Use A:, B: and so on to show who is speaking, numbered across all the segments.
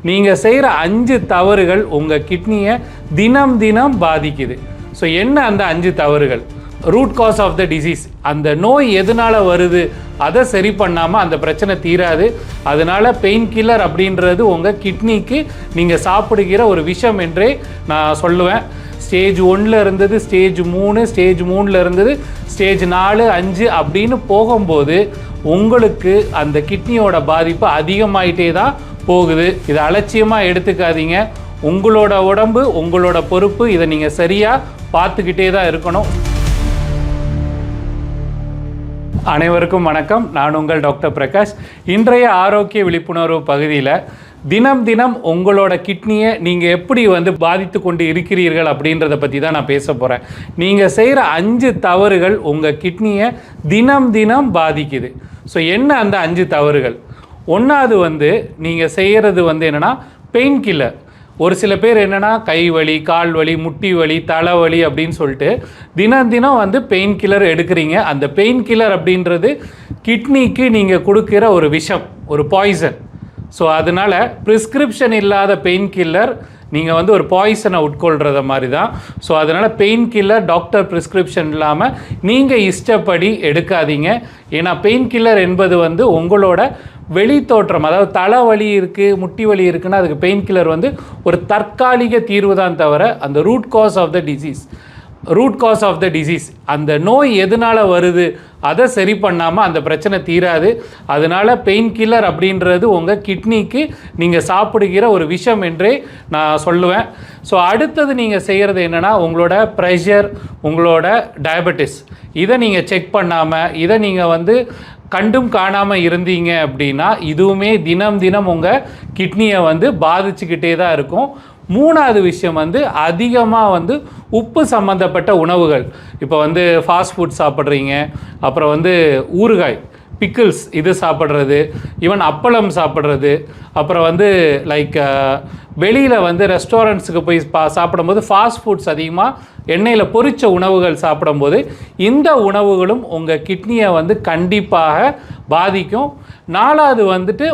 A: நீங்கள் செய்கிற 5 தவறுகள் உங்கள் கிட்னியை தினம் தினம் பாதிக்குது. ஸோ என்ன அந்த 5 தவறுகள்? Root cause of the disease, அந்த நோய் எதனால் வருது அதை சரி பண்ணாமல் அந்த பிரச்சனை தீராது. அதனால் பெயின் கில்லர் அப்படின்றது உங்கள் கிட்னிக்கு நீங்கள் சாப்பிடுகிற ஒரு விஷம் என்றே நான் சொல்லுவேன். ஸ்டேஜ் 1 இருந்தது, ஸ்டேஜ் 3, ஸ்டேஜ் 3 இருந்தது, ஸ்டேஜ் 4, 5 அப்படின்னு போகும்போது உங்களுக்கு அந்த கிட்னியோட பாதிப்பு அதிகமாயிட்டே தான் போகுது. இதை அலட்சியமாக எடுத்துக்காதீங்க. உங்களோட உடம்பு உங்களோட பொறுப்பு. இதை நீங்கள் சரியாக பார்த்துக்கிட்டே தான் இருக்கணும். அனைவருக்கும் வணக்கம். நான் உங்கள் டாக்டர் பிரகாஷ். இன்றைய ஆரோக்கிய விழிப்புணர்வு பகுதியில் தினம் தினம் உங்களோட கிட்னியை நீங்கள் எப்படி பாதித்து கொண்டு இருக்கிறீர்கள் அப்படின்றத பற்றி தான் நான் பேச போகிறேன். நீங்கள் செய்கிற 5 தவறுகள் உங்கள் கிட்னியை தினம் தினம் பாதிக்குது. ஸோ என்ன அந்த 5 தவறுகள்? ஒன்றாவது நீங்கள் செய்கிறது என்னென்னா பெயின் கில்லர். ஒரு சில பேர் என்னென்னா கை வலி, கால் வலி, முட்டி வலி, தலைவலி அப்படின்னு சொல்லிட்டு தினம் தினம் பெயின் கில்லர் எடுக்கிறீங்க. அந்த பெயின் கில்லர் அப்படின்றது கிட்னிக்கு நீங்கள் கொடுக்குற ஒரு விஷம், ஒரு பாய்சன். ஸோ அதனால் ப்ரிஸ்கிரிப்ஷன் இல்லாத பெயின் கில்லர் நீங்கள் ஒரு பாய்சனை உட்கொள்கிறத மாதிரி தான். ஸோ அதனால் பெயின் கில்லர் டாக்டர் ப்ரிஸ்கிரிப்ஷன் இல்லாமல் நீங்கள் இஷ்டப்படி எடுக்காதீங்க. ஏன்னா பெயின் கில்லர் என்பது உங்களோட வெளி தோற்றம், அதாவது தலைவலி இருக்குது, முட்டி வலி இருக்குன்னா அதுக்கு பெயின் கில்லர் ஒரு தற்காலிக தீர்வு தான் தவிர அந்த root cause of the disease அந்த நோய் எதனால் வருது அதை சரி பண்ணாமல் அந்த பிரச்சனை தீராது. அதனால் பெயின் கில்லர் அப்படின்றது உங்கள் கிட்னிக்கு நீங்கள் சாப்பிடுகிற ஒரு விஷம் என்றே நான் சொல்லுவேன். ஸோ அடுத்தது நீங்கள் செய்கிறது என்னென்னா உங்களோட ப்ரெஷர், உங்களோட டயபெட்டிஸ் இதை நீங்கள் செக் பண்ணாமல், இதை நீங்கள் கண்டும் காணாமல் இருந்தீங்க அப்படின்னா இதுவுமே தினம் தினம் உங்கள் கிட்னியை பாதிச்சுக்கிட்டே தான் இருக்கும். மூணாவது விஷயம் அதிகமாக உப்பு சம்மந்தப்பட்ட உணவுகள். இப்போ ஃபாஸ்ட் ஃபுட் சாப்பிட்றீங்க, அப்புறம் ஊறுகாய், பிக்கிள்ஸ் இது சாப்பிட்றது, ஈவன் அப்பளம் சாப்பிட்றது, அப்புறம் லைக் வெளியில் ரெஸ்டாரண்ட்ஸுக்கு போய் சாப்பிடும்போது ஃபாஸ்ட் ஃபுட்ஸ் அதிகமாக எண்ணெயில் பொரித்த உணவுகள் சாப்பிடும்போது இந்த உணவுகளும் உங்கள் கிட்னியை கண்டிப்பாக பாதிக்கும். நாலாவது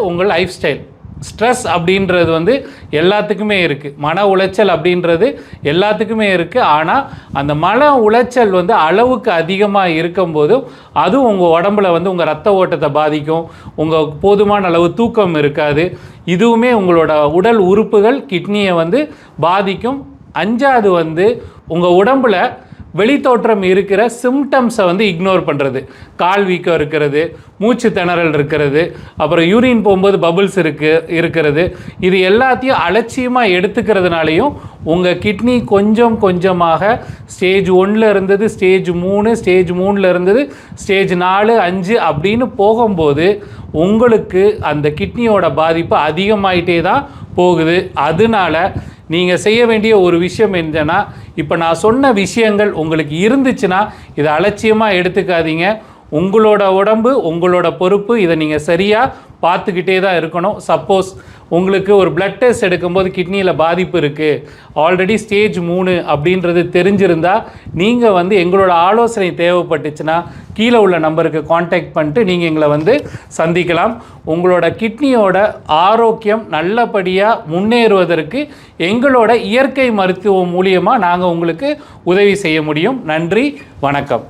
A: உங்கள் லைஃப் ஸ்டைல். ஸ்ட்ரெஸ் அப்படின்றது எல்லாத்துக்குமே இருக்குது, மன உளைச்சல் அப்படின்றது எல்லாத்துக்குமே இருக்குது. ஆனால் அந்த மன உளைச்சல் அளவுக்கு அதிகமாக இருக்கும்போதும் அதுவும் உங்கள் உடம்புல உங்கள் ரத்த ஓட்டத்தை பாதிக்கும். உங்கள் போதுமான அளவு தூக்கம் இருக்காது. இதுவுமே உங்களோட உடல் உறுப்புகள் கிட்னியை பாதிக்கும். அஞ்சாவது உங்கள் உடம்புல வெளித்தோற்றம் இருக்கிற சிம்டம்ஸை இக்னோர் பண்ணுறது. கால் வீக்கம் இருக்கிறது, மூச்சு திணறல் இருக்கிறது, அப்புறம் யூரின் போகும்போது பபுள்ஸ் இருக்கிறது. இது எல்லாத்தையும் அலட்சியமாக எடுத்துக்கிறதுனாலையும் உங்கள் கிட்னி கொஞ்சம் கொஞ்சமாக ஸ்டேஜ் 1 இருந்தது, ஸ்டேஜ் 3, ஸ்டேஜ் 3 இருந்தது, ஸ்டேஜ் 4, 5 அப்படின்னு போகும்போது உங்களுக்கு அந்த கிட்னியோட பாதிப்பு அதிகமாயிட்டே தான் போகுது. அதனால நீங்கள் செய்ய வேண்டிய ஒரு விஷயம் என்னன்னா, இப்போ நான் சொன்ன விஷயங்கள் உங்களுக்கு இருந்துச்சுன்னா இதை அலட்சியமாக எடுத்துக்காதீங்க. உங்களோட உடம்பு உங்களோட பொறுப்பு. இதை நீங்கள் சரியாக பார்த்துக்கிட்டே தான் இருக்கணும். சப்போஸ் உங்களுக்கு ஒரு பிளட் டெஸ்ட் எடுக்கும்போது கிட்னியில் பாதிப்பு இருக்குது, ஆல்ரெடி ஸ்டேஜ் 3 அப்படின்றது தெரிஞ்சிருந்தால் நீங்கள் எங்களோட ஆலோசனை தேவைப்பட்டுச்சுன்னா கீழே உள்ள நம்பருக்கு காண்டாக்ட் பண்ணிட்டு நீங்கள் எங்களை சந்திக்கலாம். உங்களோட கிட்னியோட ஆரோக்கியம் நல்லபடியாக முன்னேறுவதற்கு எங்களோட இயற்கை மருத்துவம் மூலியமாக நாங்கள் உங்களுக்கு உதவி செய்ய முடியும். நன்றி, வணக்கம்.